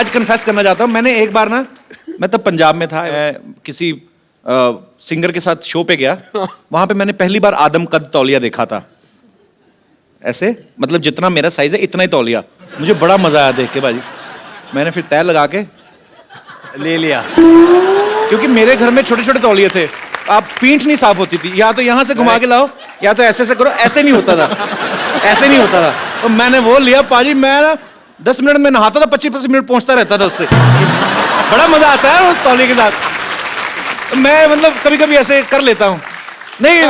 आज कन्फेस करना चाहता हूँ, मैंने एक बार ना, मैं तब पंजाब में था, किसी सिंगर के साथ शो पे गया, वहां पे मैंने पहली बार आदम कद तौलिया देखा था, ऐसे मतलब जितना मेरा साइज है इतना ही तौलिया। मुझे बड़ा मजा आया देख के भाजी। मैंने फिर तय लगा के ले लिया, क्योंकि मेरे घर में छोटे छोटे तौलिए थे, आप पीठ नहीं साफ होती थी, या तो यहाँ से घुमा के लाओ या तो ऐसे करो, ऐसे नहीं होता था, ऐसे नहीं होता था। तो मैंने वो लिया पाजी, मैं ना 10 मिनट में नहाता था, 25-25 मिनट पहुंचता रहता था उससे। बड़ा मजा आता है उस तौलिए के साथ। मैं मतलब कभी कभी ऐसे कर लेता हूँ। नहीं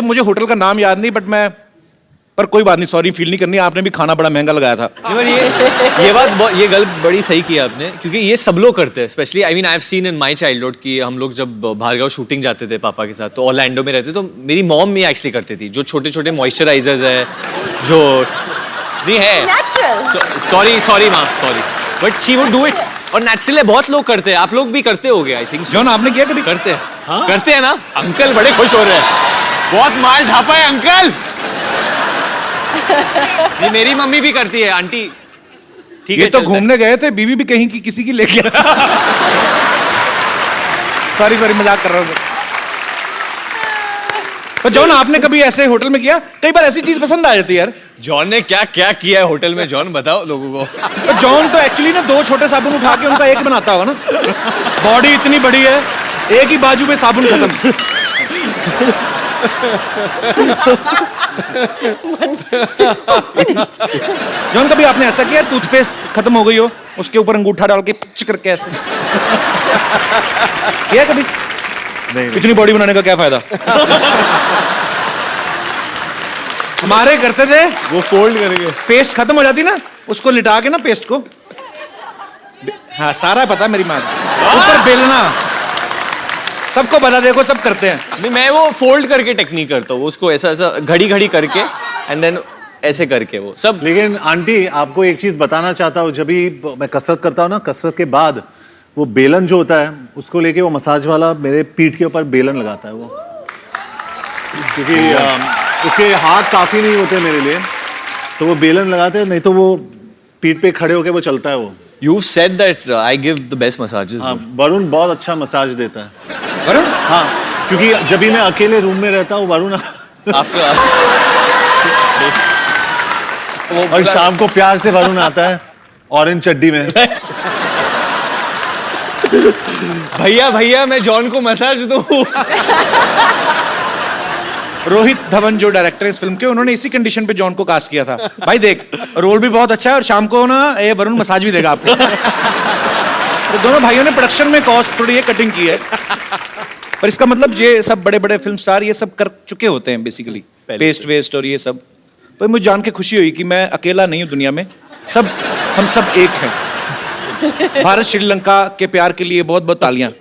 मुझे होटल का नाम याद नहीं, बट मैं, पर कोई बात नहीं, सॉरी फील नहीं करनी, आपने भी खाना बड़ा महंगा लगाया था। ये गल बड़ी सही की आपने, क्योंकि ये सब लोग करते हैं, specially I mean I have seen in my childhood कि हम लोग जब भार्गव शूटिंग जाते थे पापा के साथ, तो ऑरलैंडो में रहते, तो मेरी मॉम भी एक्चुअली करती थी, जो छोटे छोटे मॉइस्चराइजर्स है, जो नहीं है, सॉरी माँ, sorry, but she would do it, और नेचुरली बहुत लोग करते हैं, आप लोग भी करते होगे आई थिंक। जॉन आपने किया कभी? करते हैं, हाँ? करते हैं ना, अंकल बड़े खुश हो रहे हैं, बहुत माल ढापा है अंकल। नहीं, मेरी मम्मी भी करती है आंटी। ठीक है, ये तो घूमने गए थे, बीवी भी कहीं की किसी की लेके सॉरी मजाक कर रहा हूँ। पर जॉन आपने कभी ऐसे होटल में किया? कई बार ऐसी चीज पसंद आ जाती है यार। जॉन ने क्या क्या किया है होटल में, जॉन बताओ लोगों को। तो जॉन तो एक्चुअली ना 2 छोटे साबुन उठा के उनका एक बनाता होगा ना, बॉडी इतनी बड़ी है, एक ही बाजू पे साबुन खत्म। जॉन कभी आपने ऐसा किया टूथपेस्ट खत्म हो गई हो, उसके ऊपर अंगूठा डाल के पिच करके ऐसे किया कभी? नहीं। इतनी बॉडी बनाने का क्या फायदा? हमारे करते थे, वो फोल्ड करेंगे, पेस्ट खत्म हो जाती ना, उसको लिटा के ना पेस्ट को, हाँ सारा पता मेरी माँ, ऊपर बेलना, सबको पता, देखो सब करते हैं। नहीं, मैं वो फोल्ड करके टेक्निक करता हूँ, उसको ऐसा ऐसा घड़ी घड़ी करके एंड देन ऐसे करके वो सब। लेकिन आंटी आपको एक चीज बताना चाहता हूँ, जब भी मैं कसरत करता हूँ ना, कसरत के बाद वो बेलन जो होता है उसको लेके वो मसाज वाला मेरे पीठ के ऊपर बेलन लगाता है वो, क्योंकि उसके हाथ काफी नहीं होते मेरे लिए, तो वो बेलन लगाते हैं, नहीं तो वो पीठ पे खड़े होके वो चलता है वो। You said that I give the best massages. हाँ, वरुण बहुत अच्छा मसाज देता है। वरुण? हाँ, क्योंकि जब भी मैं अकेले रूम में रहता हूँ वरुण और शाम को प्यार से वरुण आता है ऑरेंज चड्डी में। भैया मैं जॉन को मसाज दूं। रोहित धवन जो डायरेक्टर है इस फिल्म के, उन्होंने इसी कंडीशन पे जॉन को कास्ट किया था। भाई देख, रोल भी बहुत अच्छा है और शाम को ना ये वरुण मसाज भी देगा आपको। तो दोनों भाइयों ने प्रोडक्शन में कॉस्ट थोड़ी ये कटिंग की है, पर इसका मतलब ये सब बड़े बड़े फिल्म स्टार ये सब कर चुके होते हैं बेसिकली, पेस्ट वेस्ट और ये सब। पर मुझे जान के खुशी हुई कि मैं अकेला नहीं हूँ दुनिया में, हम सब एक हैं। भारत श्रीलंका के प्यार के लिए बहुत बहुत तालियां।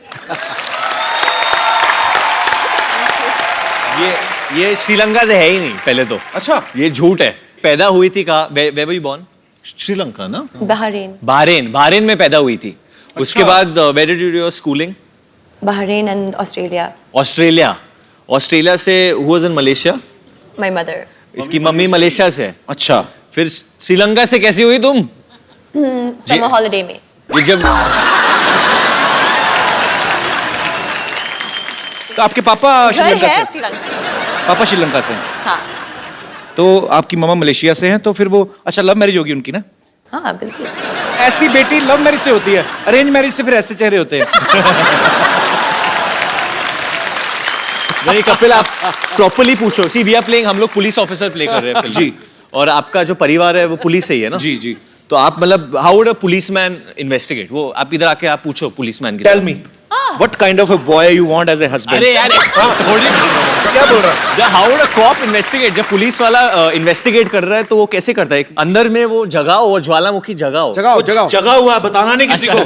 ये श्रीलंका से है ही नहीं पहले तो। अच्छा, ये झूठ है। पैदा हुई थी कहाँ? Where were you born? Sri Lanka ना? बहरीन में पैदा हुई थी। अच्छा। उसके बाद where did you do your schooling? Bahrain and Australia. Australia से who was in Malaysia? My mother. इसकी मम्मी मलेशिया से है। अच्छा, फिर श्रीलंका से कैसी हुई तुम? Summer holiday में। ये जब तो आपके पापा श्रीलंका से? श्रीलंका। पापा श्रीलंका से हैं? हाँ। तो आपकी मामा मलेशिया से हैं, तो फिर वो अच्छा लव मैरिज होगी उनकी ना? हाँ बिल्कुल। ऐसी बेटी लव मैरिज से होती है, अरेंज मैरिज से फिर ऐसे चेहरे होते हैं। नहीं कपिल, आप प्रॉपर्ली पूछो। सी वी आर प्लेइंग, हम लोग पुलिस ऑफिसर प्ले कर रहे हैं फिल्म। जी। और आपका जो परिवार है वो पुलिस से ही है ना? जी जी। तो आप मतलब how would a policeman investigate? वो आप इधर आके आप पूछो पुलिसमैन की। Tell me what kind of a boy you want as a husband? अरे यार क्या बोल रहा है? जब how would a cop investigate? जब पुलिस वाला इन्वेस्टिगेट कर रहा है तो वो कैसे करता है? अंदर में वो जगह हो, ज्वालामुखी जगह हो। जगह हुआ है, बताना नहीं किसी को।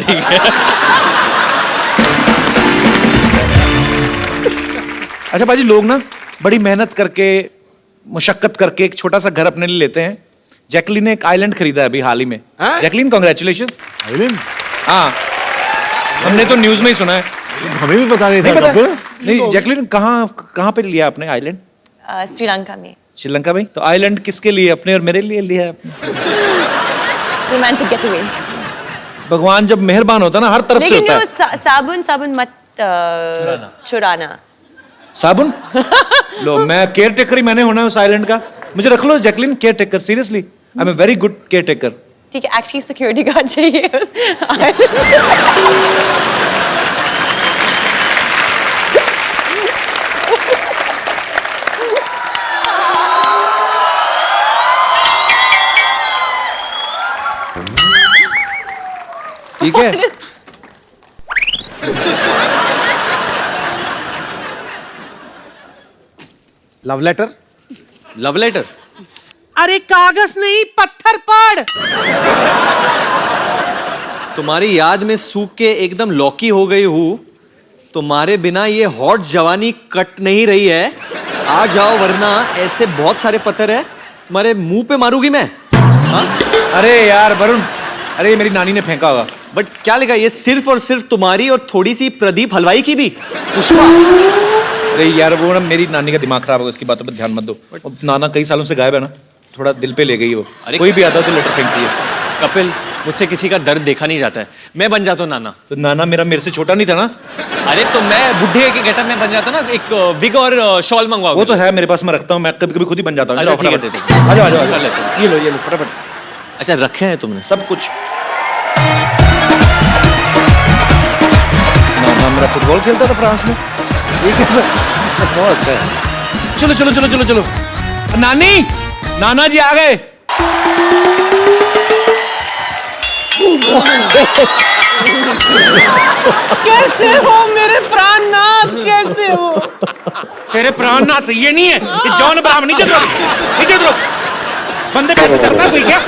अच्छा बाजी, लोग ना बड़ी मेहनत करके, मुशक्कत करके एक छोटा सा घर अपने लिए लेते हैं। जैकलीन ने एक आइलैंड खरीदा है अभी हाल ही में। Jacqueline congratulations. आइलैंड? हाँ, हमने तो न्यूज में ही सुना है। हमें भी पता नहीं था। नहीं, जैकलीन कहाँ पे लिया आपने आइलैंड? श्रीलंका में। श्रीलंका में? तो आइलैंड किसके लिए, अपने और मेरे लिए लिया है आपने? Romantic getaway. भगवान जब मेहरबान होता है ना हर तरफ से लेकिन होता वो है। साबुन साबुन मत चुराना। साबुन लो, मैं केयर टेकर ही मैंने होना है उस आइलैंड का। मुझे रख लो Jacqueline caretaker, seriously I am a very good caretaker. ठीक है, एक्चुअली सिक्योरिटी गार्ड चाहिए। ठीक है। Love letter. Love letter? अरे कागज नहीं, पत्थर पड़। तुम्हारी याद में सूख के एकदम लौकी हो गई हूँ। तुम्हारे बिना ये हॉट जवानी कट नहीं रही है। आ जाओ वरना ऐसे बहुत सारे पत्थर है तुम्हारे मुंह पे मारूंगी मैं। हाँ? अरे यार वरुण, अरे ये मेरी नानी ने फेंका होगा। बट क्या लिखा ये सिर्फ और सिर्फ तुम्हारी और थोड़ी सी प्रदीप हलवाई की भी? पुष्पा। अरे यार वो ना मेरी नानी का दिमाग खराब होगा, उसकी बातों पर ध्यान मत दो। अब नाना कई सालों से गायब है ना, थोड़ा दिल पे ले गई वो। अरे कोई भी आता है तो लेटर फेंकती है। कपिल, मुझसे किसी का दर्द देखा नहीं जाता है। मैं बन जाता हूँ नाना। तो नाना मेरे से छोटा नहीं था ना? अरे तो मैं बुढ़े के गेटअप में बन जाता ना, एक विग और शॉल मंगवाओ। वो तो है मेरे पास, मैं रखता हूँ। मैं कभी कभी खुद ही बन जाता हूँ। अच्छा, जाओ ठीक है, फटाफट। दे दे। आ जाओ आ जाओ आ कर जाओ। लेते ये लो फटाफट अच्छा रखे हैं तुमने? सब कुछ। नाना मेरा फुटबॉल खेलता था फ्रांस में। ये कैसा? बहुत अच्छा है। चलो चलो चलो चलो चलो। नानी, नाना जी आ गए। कैसे हो मेरे प्राणनाथ, कैसे हो? तेरे प्राणनाथ ये नहीं है, ये जॉन अब्राहम। नीचे उतरो, नीचे उतरो। बंदे पैसे चढ़ता कोई क्या?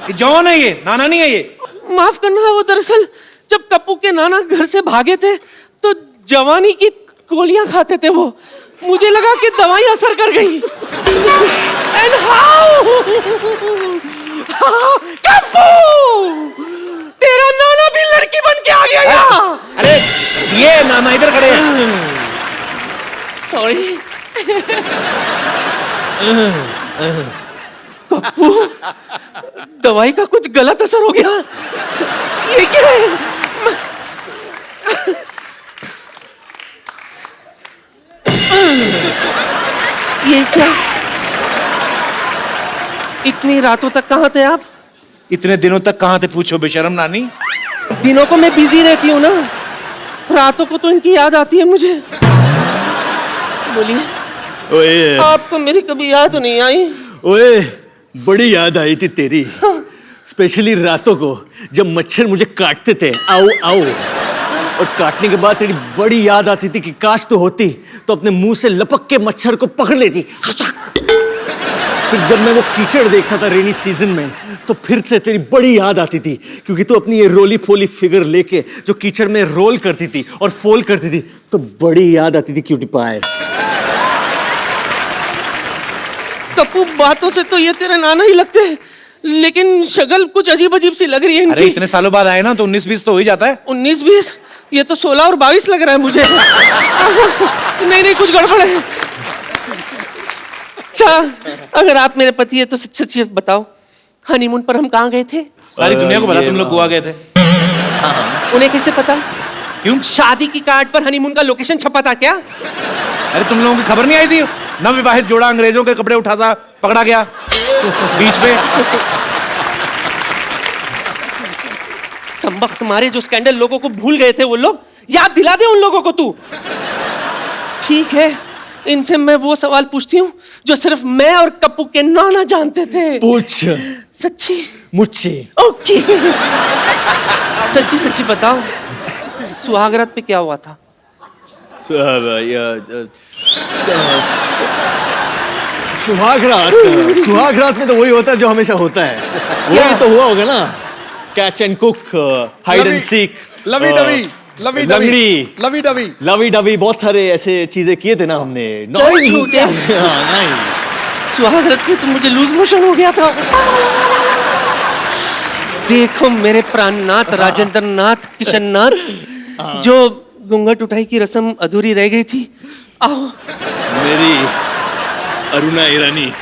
ये जॉन है, ये नाना नहीं है ये। माफ करना, वो दरअसल जब कप्पू के नाना घर से भागे थे तो जवानी की गोलियां खाते थे वो। मुझे लगा कि दवाई असर कर गई। एंड हाउ कप्पू, तेरा नाना भी लड़की बन के आ गया यहाँ। अरे ये नाना इधर खड़े हैं। सॉरी कप्पू, दवाई का कुछ गलत असर हो गया। ये क्या है? ये क्या? इतनी रातों तक कहाँ थे आप? इतने दिनों तक कहाँ थे पूछो बेशरम नानी। दिनों को मैं बिजी रहती हूँ ना, रातों को तो इनकी याद आती है मुझे। बोलिए, ओए आपको मेरी कभी याद नहीं आई? ओए, बड़ी याद आई थी तेरी, स्पेशली रातों को जब मच्छर मुझे काटते थे। आओ आओ। और काटने के बाद तेरी बड़ी याद आती थी कि काश तो होती तो अपने मुंह से लपक के मच्छर को पकड़ लेती। फिर जब मैं वो कीचड़ देखता था रेनी सीजन में तो फिर से तेरी बड़ी याद आती थी, क्योंकि तू अपनी ये रोली फोली फिगर लेके जो कीचड़ में रोल करती थी और फोल करती थी तो बड़ी याद आती थी क्यूटी पाए। कप्पू, बातों से तो ये तेरे नाना ही लगते हैं, लेकिन शक्ल कुछ अजीब अजीब सी लग रही है अरे इनकी। इतने सालों बाद आए ना तो 19-20 तो हो ही जाता है। 19-20? ये तो 16 और 22 लग रहा है मुझे। नहीं नहीं, कुछ गड़बड़ है। अच्छा, अगर आप मेरे पति है तो सच सच बताओ, हनीमून पर हम कहाँ गए थे? सारी दुनिया को पता तुम लोग गोवा गए थे। उन्हें कैसे पता? क्यों? शादी की कार्ड पर हनीमून का लोकेशन छपा था क्या? अरे तुम लोगों की खबर नहीं आई थी? नवविवाहित जोड़ा अंग्रेजों के कपड़े उठाता पकड़ा गया बीच में। तंबख्त मारे जो स्कैंडल लोगों को भूल गए थे वो लोग, याद दिला दे उन लोगों को तू। ठीक है, इनसे मैं वो सवाल पूछती हूँ जो सिर्फ मैं और कप्पू के नाना जानते थे। पूछ सच्ची? मुझसे। ओके। सच्ची सच्ची बताओ, सुहागरात पे क्या हुआ था? सुहागरात में तो वही होता है जो हमेशा होता है। वही तो हुआ होगा ना, catch and cook, hide and seek, lovey dovey, lovey लंगड़ी, लवी डवी, लवी डवी, बहुत सारे ऐसे चीजें किए थे ना हमने। चल छूटे। हाँ, नहीं। सुहागरात पे तो मुझे लूज मोशन हो गया था। देखो मेरे प्राणनाथ, राजेंद्र नाथ, किशन नाथ, जो घूंघट उठाई की रस्म अधूरी रह गई थी, आओ। मेरी अरुणा ईरानी,